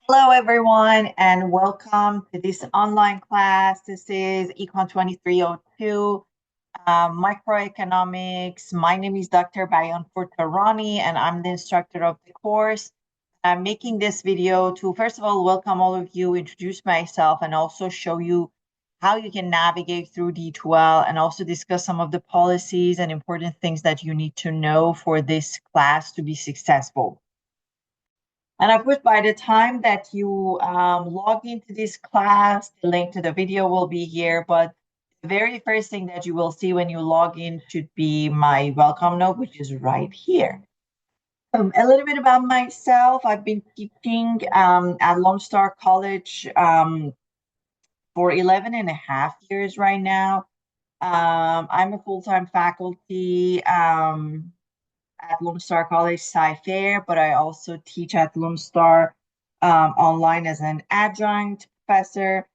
Hello, everyone, and welcome to this online class. This is Econ 2302, Microeconomics. My name is Dr. Bayan Furtarani, and I'm the instructor of the course. I'm making this video to, first of all, welcome all of you, introduce myself, and also show you how you can navigate through D12 and also discuss some of the policies and important things that you need to know for this class to be successful. And of course, by the time that you log into this class, the link to the video will be here. But the very first thing that you will see when you log in should be my welcome note, which is right here. A little bit about myself. I've been teaching at Lone Star College for 11 and a half years right now. I'm a full-time faculty at Lone Star College Sci-Fair, but I also teach at Lone Star online as an adjunct professor.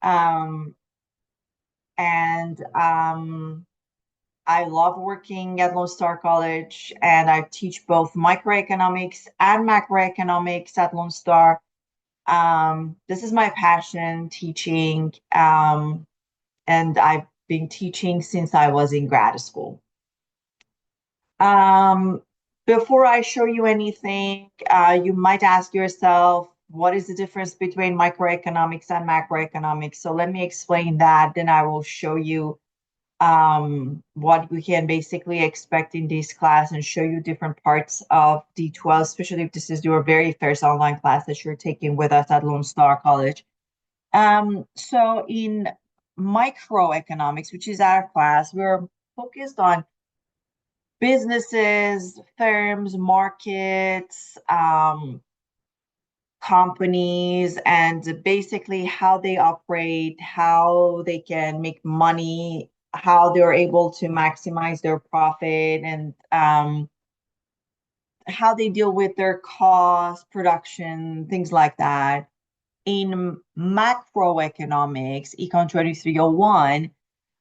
Um, and I love working at Lone Star College, and I teach both microeconomics and macroeconomics at Lone Star. This is my passion, teaching, and I've been teaching since I was in grad school. Um, Before I show you anything, you might ask yourself, what is the difference between microeconomics and macroeconomics? So let me explain that. Then I will show you what we can basically expect in this class and show you different parts of D12, especially if this is your very first online class that you're taking with us at Lone Star College. So in microeconomics, which is our class, we're focused on businesses, firms, markets, companies, and basically how they operate, how they can make money, how they're able to maximize their profit, and how they deal with their cost, production, things like that. In macroeconomics, Econ 2301,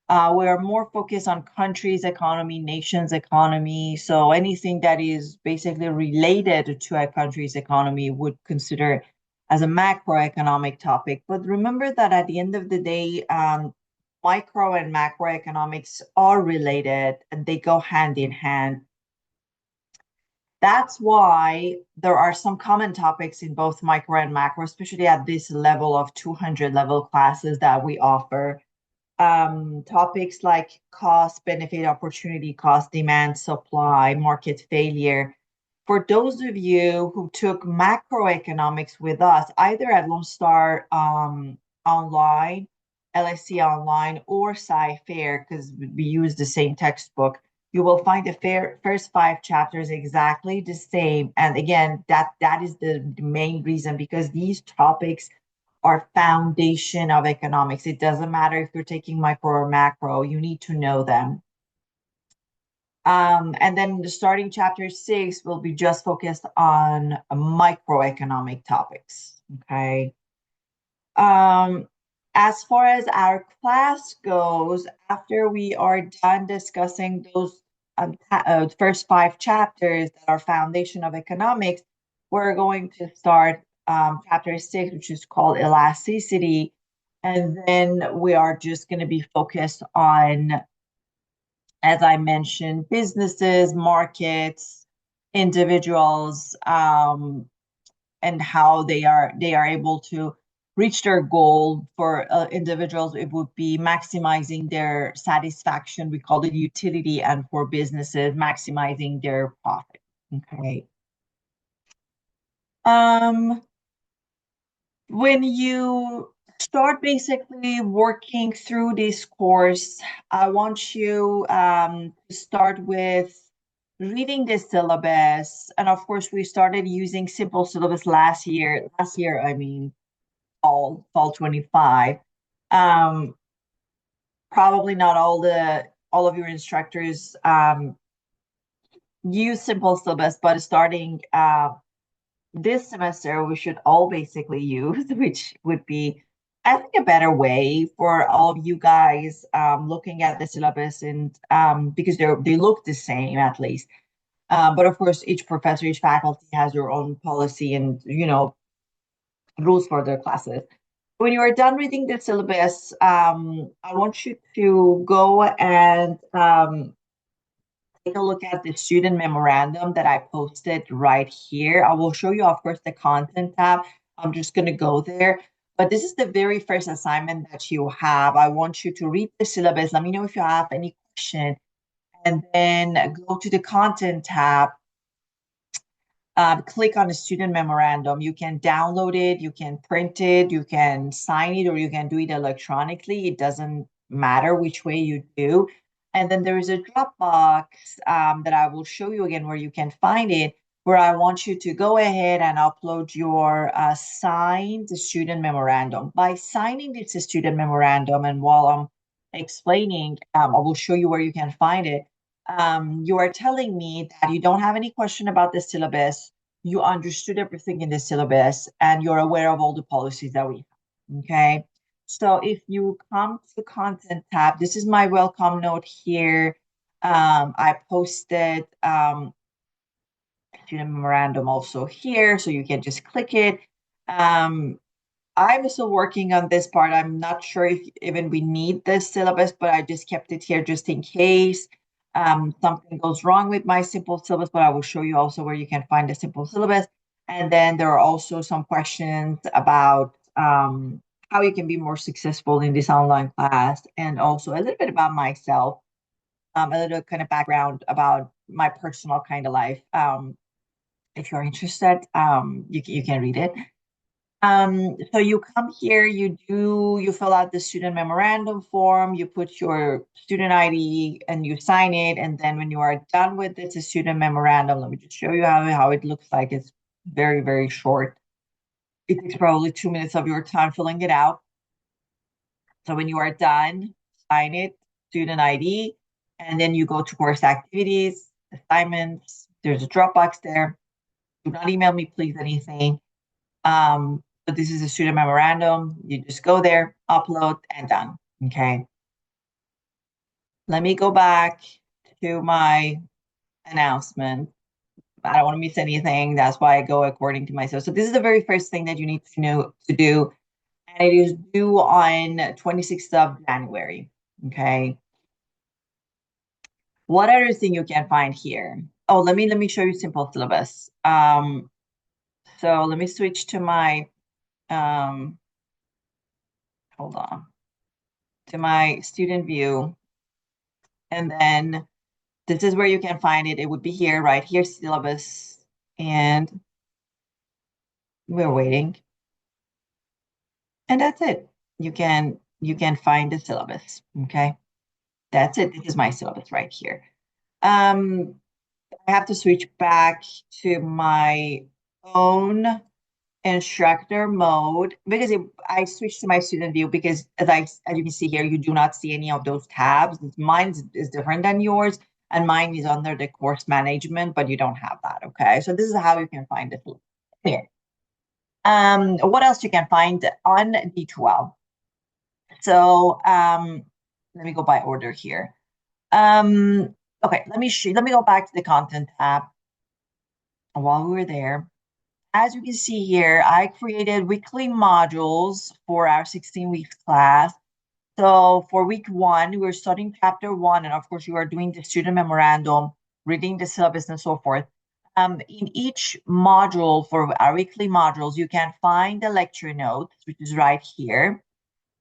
we're more focused on countries' economy, nations' economy. So anything that is basically related to a country's economy would consider as a macroeconomic topic. But remember that at the end of the day, micro and macroeconomics are related and they go hand in hand. That's why there are some common topics in both micro and macro, especially at this level of 200 level classes that we offer. Topics like cost, benefit, opportunity, cost, demand, supply, market failure. For those of you who took macroeconomics with us, either at Lone Star Online, LSC Online, or Sci-Fair, because we use the same textbook, you will find the first 5 chapters exactly the same. And again, that is the main reason, because these topics are foundation of economics. It doesn't matter if you're taking micro or macro, you need to know them. And then the starting chapter 6 will be just focused on microeconomic topics. Okay. As far as our class goes, after we are done discussing those first 5 chapters that are foundation of economics, we're going to start chapter 6, which is called elasticity. And then we are just going to be focused on, as I mentioned, businesses, markets, individuals, and how they are able to reach their goal. For individuals, it would be maximizing their satisfaction. We call it utility, and for businesses, maximizing their profit. Okay. When you start basically working through this course, I want you to start with reading the syllabus. And of course, we started using simple syllabus last year. Last year, I mean, fall 25. Probably not all of your instructors use simple syllabus, but starting this semester, we should all basically use, which would be, I think, a better way for all of you guys looking at the syllabus, and because they look the same at least. But of course, each professor, each faculty has their own policy and rules for their classes. When you are done reading the syllabus, I want you to go and take a look at the student memorandum that I posted right here. I will show you, of course, the content tab. I'm just going to go there. But this is the very first assignment that you have. I want you to read the syllabus. Let me know if you have any question. And then go to the content tab. Click on the student memorandum. You can download it, you can print it, you can sign it, or you can do it electronically. It doesn't matter which way you do. And then there is a Dropbox that I will show you again where you can find it, where I want you to go ahead and upload your signed student memorandum. By signing this student memorandum, and while I'm explaining, I will show you where you can find it. You are telling me that you don't have any question about the syllabus, you understood everything in the syllabus, and you're aware of all the policies that we have, okay? So if you come to the content tab, this is my welcome note here. I posted student memorandum also here, so you can just click it. I'm still working on this part. I'm not sure if even we need this syllabus, but I just kept it here just in case something goes wrong with my simple syllabus, but I will show you also where you can find the simple syllabus. And then there are also some questions about how you can be more successful in this online class, and also a little bit about myself, a little kind of background about my personal kind of life. If you're interested, you can read it. So you come here, you fill out the student memorandum form, you put your student ID and you sign it. And then when you are done with this student memorandum, let me just show you how it looks like. It's very, very short. It takes probably 2 minutes of your time filling it out. So when you are done, sign it, student ID, and then you go to course activities, assignments. There's a Dropbox there. Do not email me, please, anything. But this is a student memorandum. You just go there, upload, and done. Okay. Let me go back to my announcement. I don't want to miss anything. That's why I go according to myself. So this is the very first thing that you need to know to do. And it is due on 26th of January. Okay. What other thing you can find here? Oh, let me show you simple syllabus. So let me switch to my hold on, to my student view. And then this is where you can find it. It would be here, right here, syllabus. And we're waiting. And that's it. You can find the syllabus. Okay. That's it. This is my syllabus right here. I have to switch back to my own instructor mode because I switched to my student view because as you can see here, you do not see any of those tabs. Mine is different than yours, and mine is under the course management, but you don't have that. Okay, so this is how you can find it here. What else you can find on D12? So let me go by order here. Okay, let me go back to the content tab. While we were there, as you can see here, I created weekly modules for our 16 weeks class. So for week 1, we're studying chapter 1, and of course you are doing the student memorandum, reading the syllabus and so forth. In each module for our weekly modules, you can find the lecture notes, which is right here.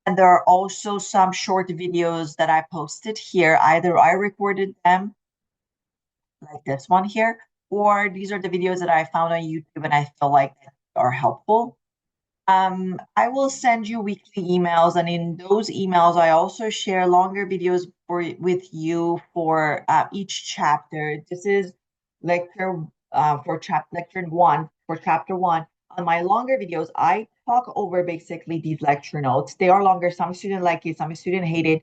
And there are also some short videos that I posted here. Either I recorded them, like this one here, or these are the videos that I found on YouTube and I feel like are helpful. I will send you weekly emails, and in those emails, I also share longer videos with you for each chapter. This is lecture lecture 1 for chapter 1. On my longer videos, I talk over basically these lecture notes. They are longer. Some students like it, some students hate it.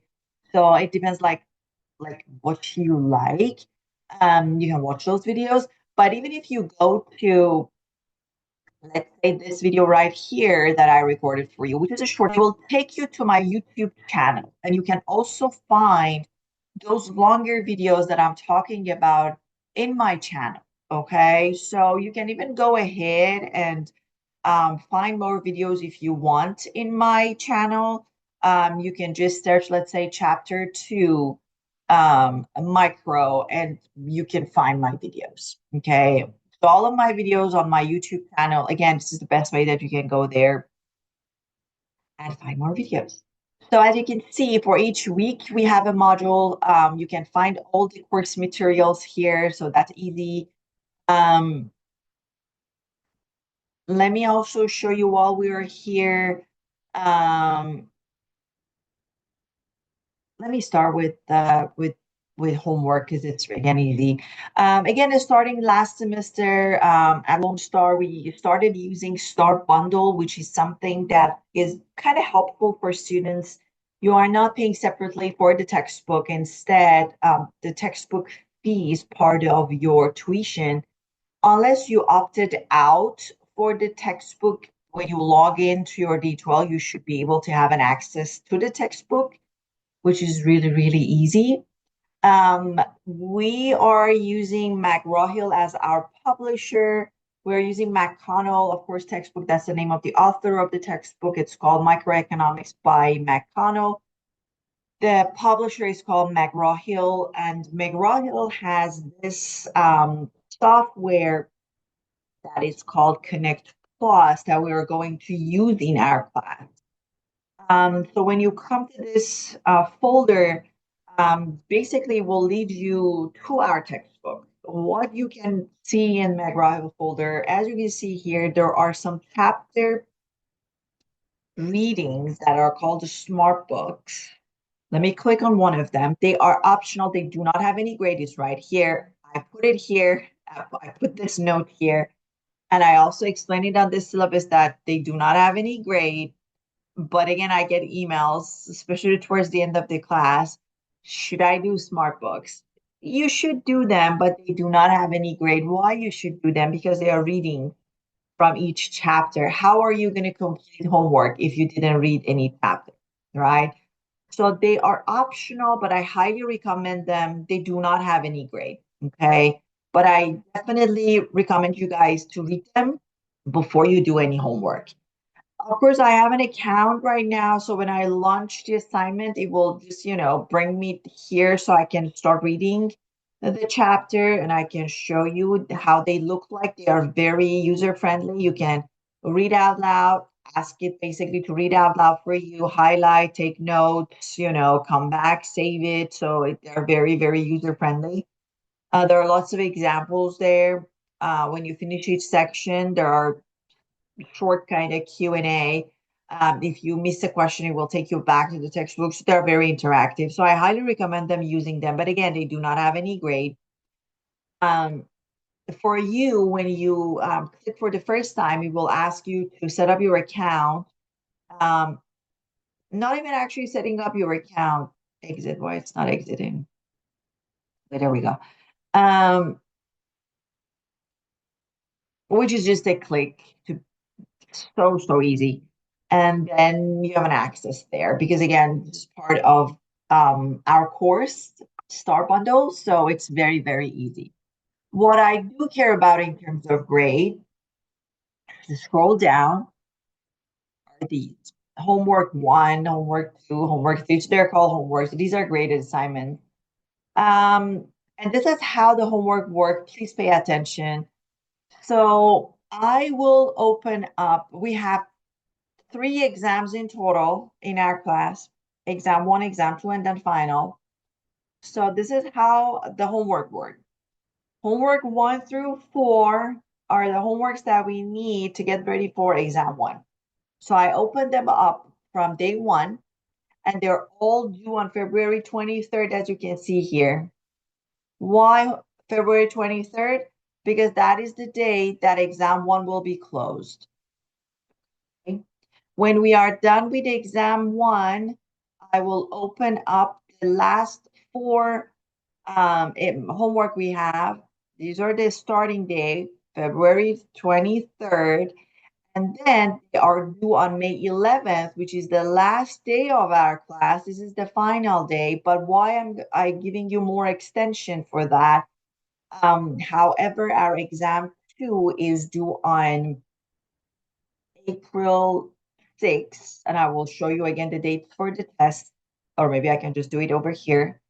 So it depends like what you like. You can watch those videos. But even if you go to, let's say, this video right here that I recorded for you, which is a short, it will take you to my YouTube channel. And you can also find those longer videos that I'm talking about in my channel. Okay, so you can even go ahead and find more videos if you want in my channel. You can just search, let's say, chapter 2 micro, and you can find my videos. Okay. So all of my videos on my YouTube channel, again, this is the best way that you can go there and find more videos. So as you can see, for each week, we have a module. You can find all the course materials here, so that's easy. Let me also show you while we are here. Let me start with homework because it's again easy. Again, starting last semester at Lone Star, we started using Star Bundle, which is something that is kind of helpful for students. You are not paying separately for the textbook. Instead, the textbook fee is part of your tuition, unless you opted out for the textbook. When you log into your D12, you should be able to have an access to the textbook, which is really, really easy. We are using McGraw-Hill as our publisher. We're using McConnell, of course, textbook. That's the name of the author of the textbook. It's called Microeconomics by McConnell. The publisher is called McGraw-Hill, and McGraw-Hill has this software that is called Connect Plus that we are going to use in our class. So when you come to this folder, basically will lead you to our textbook. What you can see in McGraw-Hill folder, as you can see here, there are some chapter readings that are called the smart books. Let me click on one of them. They are optional. They do not have any grade. It's right here. I put it here. I put this note here. And I also explained it on this syllabus that they do not have any grade. But again, I get emails, especially towards the end of the class. Should I do smart books? You should do them, but they do not have any grade. Why you should do them? Because they are reading from each chapter. How are you going to complete homework if you didn't read any chapter, right? So they are optional, but I highly recommend them. They do not have any grade, okay? But I definitely recommend you guys to read them before you do any homework. Of course, I have an account right now, so when I launch the assignment, it will just, bring me here so I can start reading the chapter and I can show you how they look like. They are very user-friendly. You can read out loud, ask it basically to read out loud for you, highlight, take notes, come back, save it. So they're very, very user-friendly. There are lots of examples there. When you finish each section, there are short kind of Q&A. If you miss a question, it will take you back to the textbooks. They're very interactive. So I highly recommend them using them. But again, they do not have any grade. For you, when you click for the first time, it will ask you to set up your account. Not even actually setting up your account. Exit. Why it's not exiting? But there we go. Which is just a click to so easy. And then you have an access there because again, this is part of our course Star Bundle, so it's very, very easy. What I do care about in terms of grade, to scroll down, are these homework 1, homework 2, homework 3. So they're called homework. So these are graded assignments. And this is how the homework work. Please pay attention. So I will open up. We have 3 exams in total in our class, exam 1, exam 2, and then final. So this is how the homework works. Homework 1 through 4 are the homeworks that we need to get ready for exam 1. So I opened them up from day 1, and they're all due on February 23rd, as you can see here. Why February 23rd? Because that is the day that exam 1 will be closed. Okay? When we are done with exam 1, I will open up the last 4 homework we have. These are the starting day, February 23rd, and then they are due on May 11th, which is the last day of our class. This is the final day, but why am I giving you more extension for that? However, our exam 2 is due on April 6th, and I will show you again the dates for the test, or maybe I can just do it over here.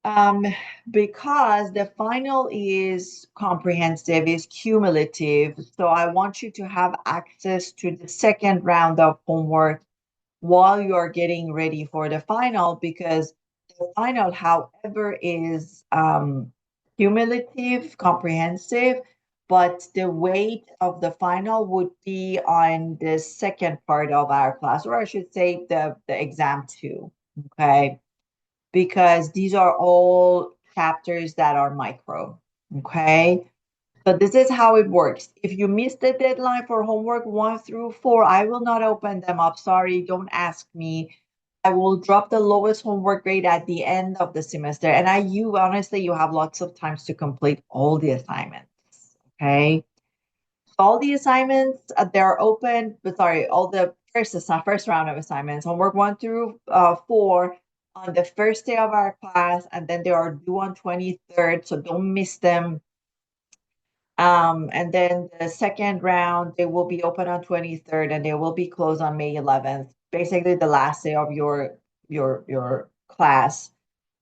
Um, because the final is comprehensive, is cumulative. So I want you to have access to the second round of homework while you're getting ready for the final, because the final, however, is cumulative, comprehensive, but the weight of the final would be on the second part of our class, or I should say the exam two, okay? Because these are all chapters that are micro, okay? So this is how it works. If you miss the deadline for homework 1 through 4, I will not open them up. Sorry, don't ask me. I will drop the lowest homework grade at the end of the semester. And you honestly, you have lots of times to complete all the assignments, okay? All the assignments, they're open, but sorry, all the first round of assignments, homework 1 through 4 on the first day of our class, and then they are due on 23rd, so don't miss them. And then the second round, they will be open on 23rd and they will be closed on May 11th, basically the last day of your class.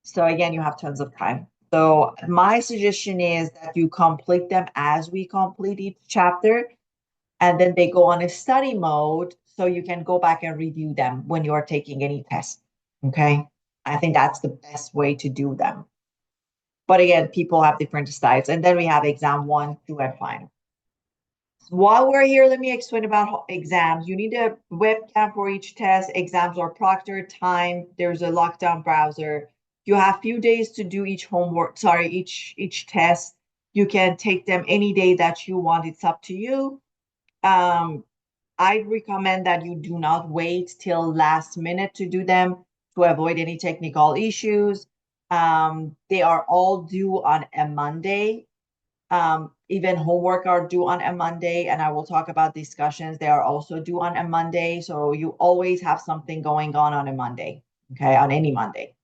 So again, you have tons of time. So my suggestion is that you complete them as we complete each chapter, and then they go on a study mode so you can go back and review them when you are taking any test. Okay. I think that's the best way to do them. But again, people have different styles. And then we have exam 1, 2, and final. While we're here, let me explain about exams. You need a webcam for each test. Exams are proctored, timed. There's a lockdown browser. You have few days to do each homework, sorry, each test. You can take them any day that you want. It's up to you. I'd recommend that you do not wait till last minute to do them to avoid any technical issues. They are all due on a Monday. Even homework are due on a Monday, and I will talk about discussions. They are also due on a Monday. So you always have something going on a Monday, okay, on any Monday.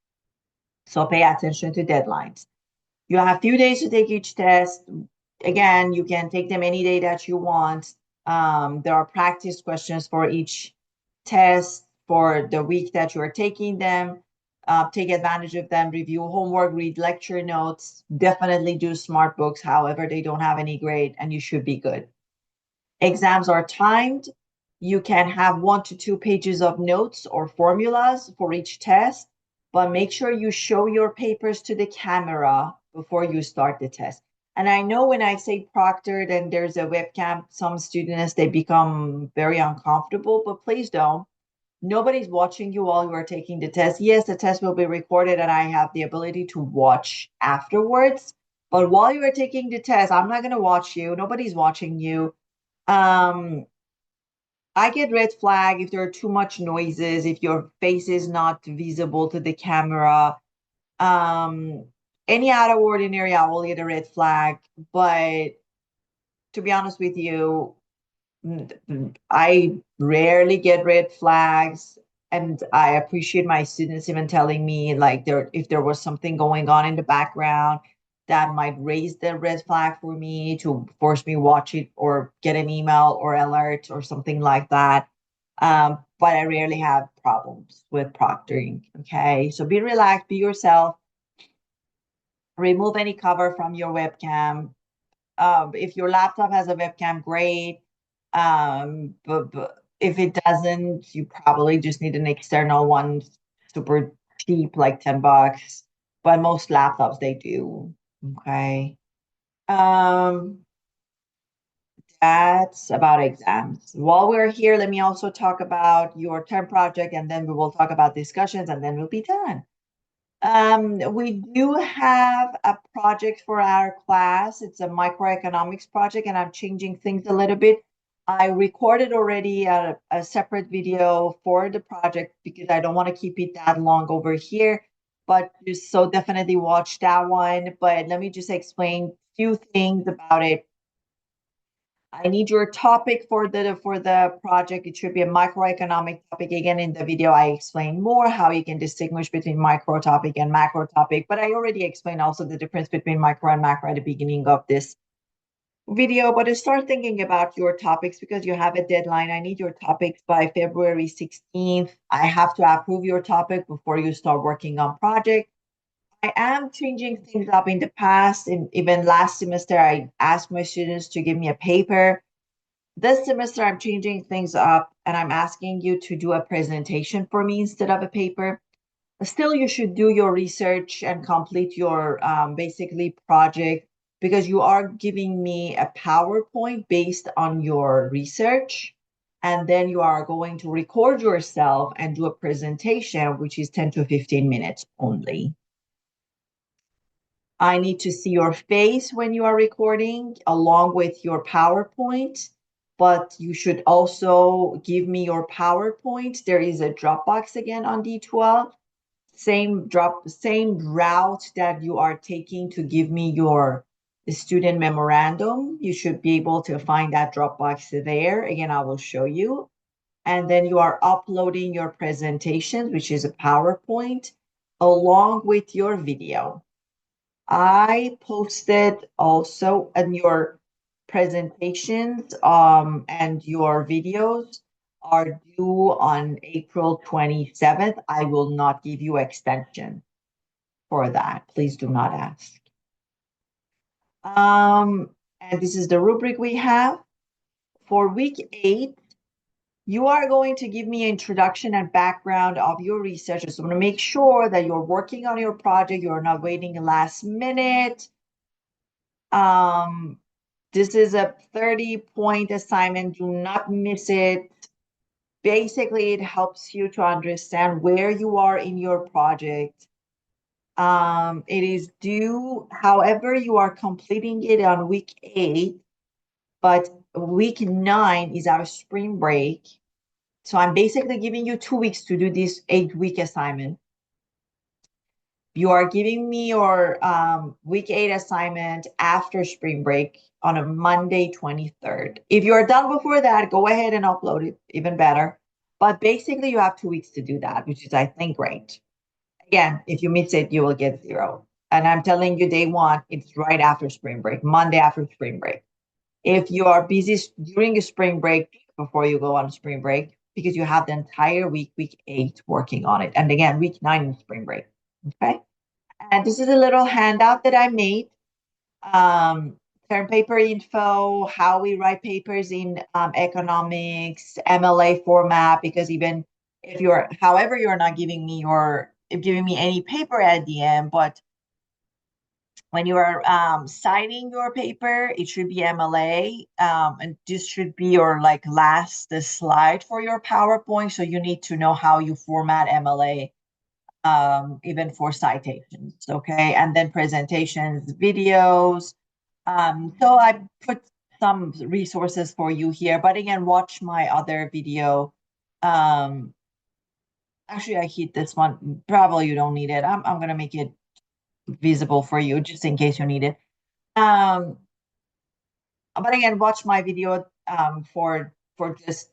So pay attention to deadlines. You have a few days to take each test. Again, you can take them any day that you want. There are practice questions for each test for the week that you are taking them. Take advantage of them, review homework, read lecture notes, definitely do smart books. However, they don't have any grade and you should be good. Exams are timed. You can have 1 to 2 pages of notes or formulas for each test, but make sure you show your papers to the camera before you start the test. And I know when I say proctored and there's a webcam, some students, they become very uncomfortable, but please don't. Nobody's watching you while you are taking the test. Yes, the test will be recorded and I have the ability to watch afterwards. But while you are taking the test, I'm not going to watch you. Nobody's watching you. I get red flag if there are too much noises, if your face is not visible to the camera. Um, any out of ordinary, I will get a red flag. But to be honest with you, I rarely get red flags, and I appreciate my students even telling me like if there was something going on in the background that might raise the red flag for me to force me watch it or get an email or alert or something like that. But I rarely have problems with proctoring. Okay, so be relaxed, be yourself, remove any cover from your webcam. If your laptop has a webcam, great. But if it doesn't, you probably just need an external one, super cheap, like $10. But most laptops they do. Okay. Um, that's about exams. While we're here, let me also talk about your term project, and then we will talk about discussions, and then we'll be done. We do have a project for our class. It's a microeconomics project, and I'm changing things a little bit. I recorded already a separate video for the project because I don't want to keep it that long over here, but just so definitely watch that one. But let me just explain a few things about it. I need your topic for the project. It should be a microeconomic topic. Again, in the video, I explain more how you can distinguish between micro topic and macro topic, but I already explained also the difference between micro and macro at the beginning of this video, but start thinking about your topics because you have a deadline. I need your topics by February 16th. I have to approve your topic before you start working on project. I am changing things up in the past. And even last semester, I asked my students to give me a paper. This semester, I'm changing things up and I'm asking you to do a presentation for me instead of a paper. Still, you should do your research and complete your basically project because you are giving me a PowerPoint based on your research. And then you are going to record yourself and do a presentation, which is 10 to 15 minutes only. I need to see your face when you are recording along with your PowerPoint, but you should also give me your PowerPoint. There is a Dropbox again on D12. Same route that you are taking to give me your student memorandum. You should be able to find that Dropbox there. Again, I will show you. And then you are uploading your presentation, which is a PowerPoint, along with your video. I posted also in your presentations and your videos are due on April 27th. I will not give you extension for that. Please do not ask. And this is the rubric we have. For week 8, you are going to give me an introduction and background of your research. So I'm going to make sure that you're working on your project. You're not waiting last minute. This is a 30-point assignment. Do not miss it. Basically, it helps you to understand where you are in your project. It is due, however, you are completing it on week 8, but week 9 is our spring break. So I'm basically giving you 2 weeks to do this 8-week assignment. You are giving me your week 8 assignment after spring break on a Monday, 23rd. If you're done before that, go ahead and upload it, even better. But basically, you have 2 weeks to do that, which is, I think, great. Again, if you miss it, you will get 0. And I'm telling you, day 1, it's right after spring break, Monday after spring break. If you are busy during a spring break, before you go on spring break, because you have the entire week 8, working on it. And again, week 9 is spring break. Okay. And this is a little handout that I made. Term paper info, how we write papers in economics, MLA format, because even if however, you're not giving me any paper at the end, but when you are citing your paper, it should be MLA, and this should be your the slide for your PowerPoint. So you need to know how you format MLA, even for citations, okay? And then presentations, videos. So I put some resources for you here, but again, watch my other video. Actually, I hit this one. Probably you don't need it. I'm gonna make it visible for you just in case you need it. But again, watch my video for this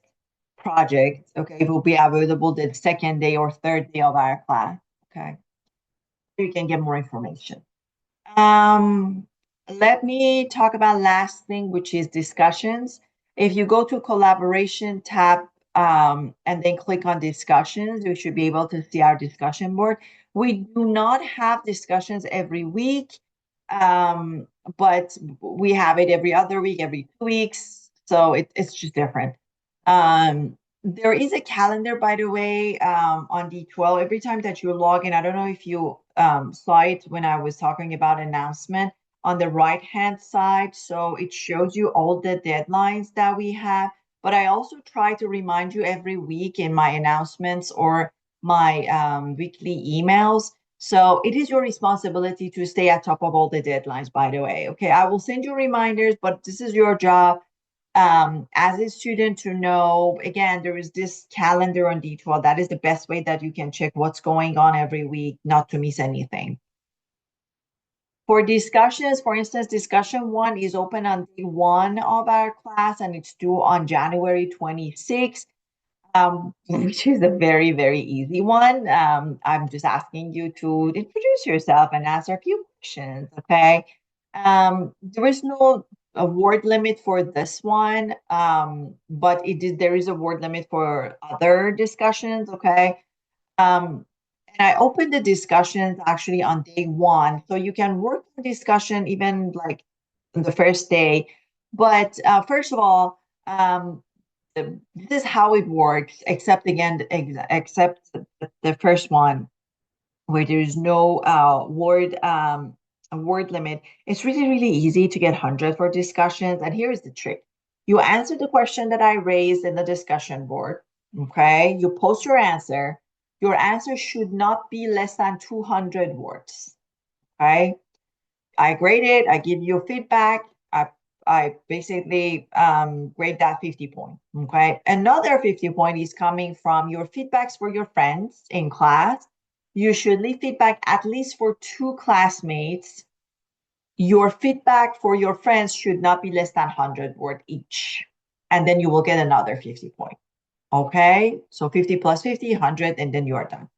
project. Okay, it will be available the second day or third day of our class. Okay, so you can get more information. Let me talk about last thing, which is discussions. If you go to collaboration tab and then click on discussions, you should be able to see our discussion board. We do not have discussions every week, but we have it every other week, every 2 weeks. So it's just different. There is a calendar, by the way, on D12. Every time that you log in, I don't know if you saw it when I was talking about announcement on the right-hand side. So it shows you all the deadlines that we have. But I also try to remind you every week in my announcements or my weekly emails. So it is your responsibility to stay at top of all the deadlines, by the way. Okay, I will send you reminders, but this is your job as a student to know. Again, there is this calendar on D12. That is the best way that you can check what's going on every week, not to miss anything. For discussions, for instance, discussion 1 is open on day 1 of our class and it's due on January 26th, which is a very, very easy one. I'm just asking you to introduce yourself and answer a few questions, okay? There is no a word limit for this one, but there is a word limit for other discussions, okay? And I opened the discussions actually on day one, so you can work the discussion even like the first day. But first of all, this is how it works, except again, except the first one where there is no word limit. It's really, really easy to get 100 for discussions. And here's the trick. You answer the question that I raised in the discussion board. Okay. You post your answer. Your answer should not be less than 200 words. Okay. I grade it. I give you feedback. I basically grade that 50 point. Okay. Another 50 point is coming from your feedbacks for your friends in class. You should leave feedback at least for 2 classmates. Your feedback for your friends should not be less than 100 word each. And then you will get another 50 point. Okay. So 50 plus 50, 100, and then you are done.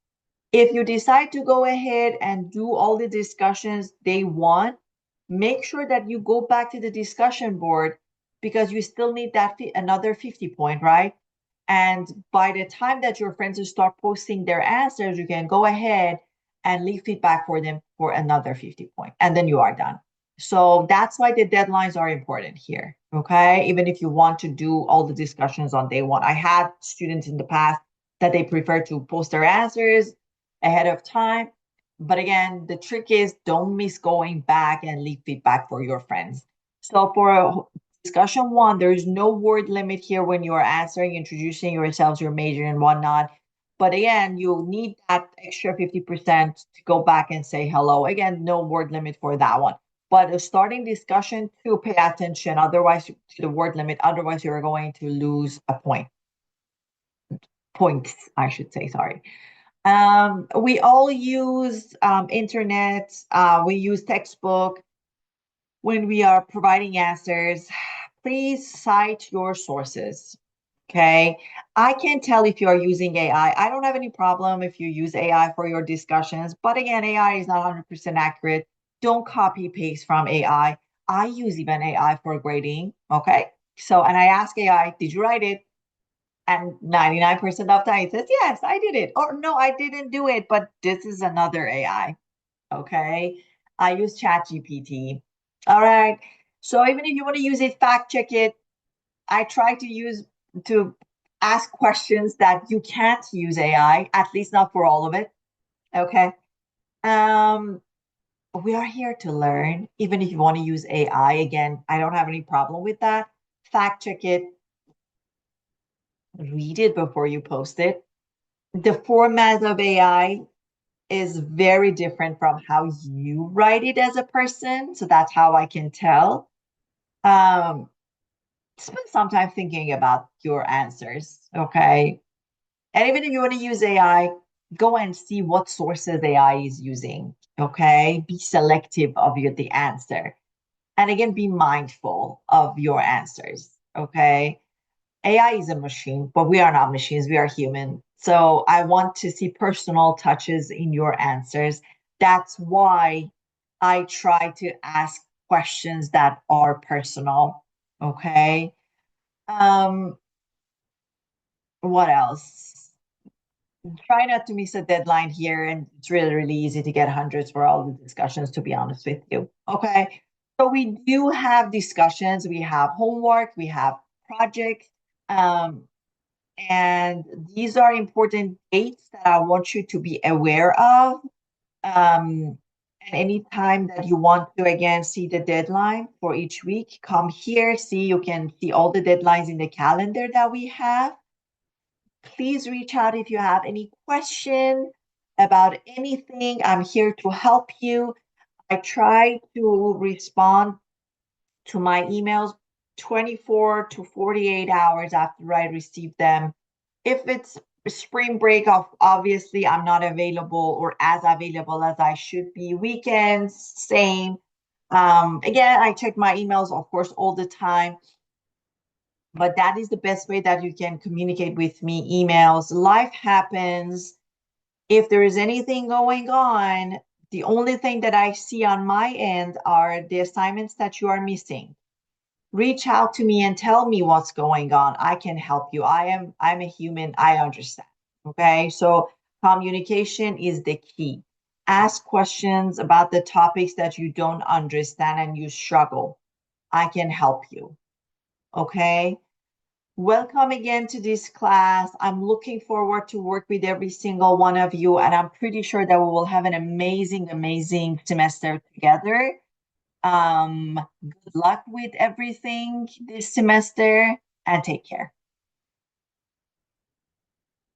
If you decide to go ahead and do all the discussions day one, make sure that you go back to the discussion board because you still need that another 50 point, right? And by the time that your friends will start posting their answers, you can go ahead and leave feedback for them for another 50 point, and then you are done. So that's why the deadlines are important here, okay? Even if you want to do all the discussions on day one. I had students in the past that they prefer to post their answers ahead of time. But again, the trick is don't miss going back and leave feedback for your friends. So for discussion one, there is no word limit here when you are answering, introducing yourselves, your major and whatnot. But again, you'll need that extra 50% to go back and say hello. Again, no word limit for that one. But a starting discussion to pay attention, otherwise to the word limit, otherwise you're going to lose a point. Points, I should say, sorry. We all use internet, we use textbook when we are providing answers. Please cite your sources. Okay. I can tell if you are using AI. I don't have any problem if you use AI for your discussions, but again, AI is not 100% accurate. Don't copy paste from AI. I use even AI for grading. Okay. So, and I ask AI, did you write it? And 99% of the time it says, yes, I did it. Or no, I didn't do it, but this is another AI. Okay. I use ChatGPT. All right. So even if you want to use it, fact check it. I try to ask questions that you can't use AI, at least not for all of it. Okay. Um, we are here to learn. Even if you want to use AI, again, I don't have any problem with that. Fact check it, read it before you post it. The format of AI is very different from how you write it as a person. So that's how I can tell. Um, Spend some time thinking about your answers, okay? And even if you want to use AI, go and see what sources AI is using, okay? Be selective of the answer. And again, be mindful of your answers, okay? AI is a machine, but we are not machines, we are human. So I want to see personal touches in your answers. That's why I try to ask questions that are personal. Okay. Um, what else? Try not to miss a deadline here, and it's really, really easy to get hundreds for all the discussions, to be honest with you. Okay. So we do have discussions, we have homework, we have projects. Um, And these are important dates that I want you to be aware of. And anytime that you want to, again, see the deadline for each week, come here, see, you can see all the deadlines in the calendar that we have. Please reach out if you have any question about anything. I'm here to help you. I try to respond to my emails 24 to 48 hours after I receive them. If it's spring break off, obviously I'm not available or as available as I should be. Weekends, same. Again, I check my emails, of course, all the time, but that is the best way that you can communicate with me. Emails, life happens. If there is anything going on, the only thing that I see on my end are the assignments that you are missing. reach out to me and tell me what's going on. I can help you. I'm a human. I understand. Okay. So communication is the key. Ask questions about the topics that you don't understand and you struggle. I can help you. Okay. Welcome again to this class. I'm looking forward to work with every single one of you, and I'm pretty sure that we will have an amazing, amazing semester together. Good luck with everything this semester and take care.